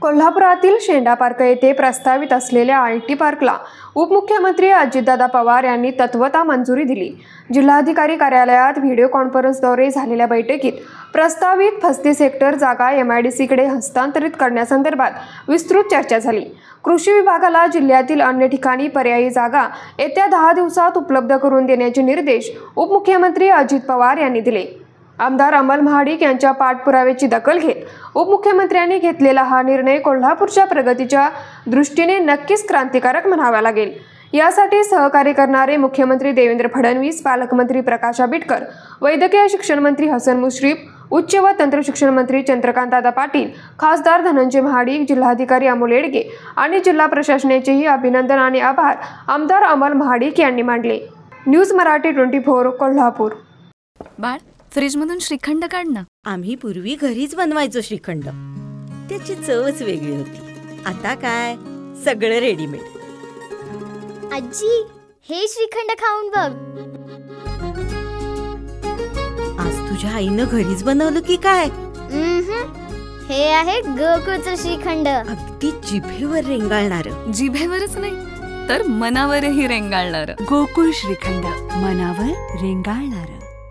कोल्हापुरातील शेंडा पार्क येथे प्रस्तावित असलेल्या IT पार्कला उपमुख्यमंत्री अजितदादा पवार यांनी तत्वता मंजुरी दिली। जिल्हाधिकारी कार्यालयात व्हिडिओ कॉन्फरन्सद्वारे झालेल्या बैठकीत प्रस्तावित 35 हेक्टर जागा MIDC कडे हस्तांतरित करण्यासंदर्भात विस्तृत चर्चा झाली। कृषी विभागाला जिल्ह्यातील अन्य ठिकाणी पर्यायी जागा येत्या 10 दिवसात उपलब्ध करून देण्याचे निर्देश उपमुख्यमंत्री अजित पवार यांनी दिले। आमदार अमल महाडिक यांच्या पाठपुराव्याची दखल घेत उपमुख्यमंत्र्यांनी घेतलेला हा निर्णय कोल्हापूरच्या प्रगतीच्या दृष्टीने नक्कीच क्रांतिकारक म्हणावा लागेल। यासाठी सहकार्य करणारे मुख्यमंत्री देवेंद्र फडणवीस, पालकमंत्री प्रकाश आंबेडकर, वैद्यकीय शिक्षण मंत्री हसन मुश्रीफ, उच्च व तंत्र शिक्षण मंत्री चंद्रकांतदादा पाटील, खासदार धनंजय महाडिक, जिल्हाधिकारी अमोल येडगे आणि जिल्हा प्रशासनाचेही अभिनंदन आणि आभार आमदार अमल महाडिक यांनी मानले। न्यूज मराठी 24 कोल्हापूर। बाळ, फ्रीजमधून श्रीखंड काढ ना। आम्ही पूर्वी घरीच बनवायचो श्रीखंड, त्याची चवच वेगळी होती। आता काय सगळं रेडीमेड। आजी, हे श्रीखंड खाऊन बघ। आज तुझ्या आईनं घरीच बनवलं की काय? हे आहे गोकुळचं श्रीखंड, अगदी जिभेवर रेंगाळणार। जिभेवरच नाही तर मनावरही रेंगाळणार। गोकुळ श्रीखंड, मनावर रेंगाळणार।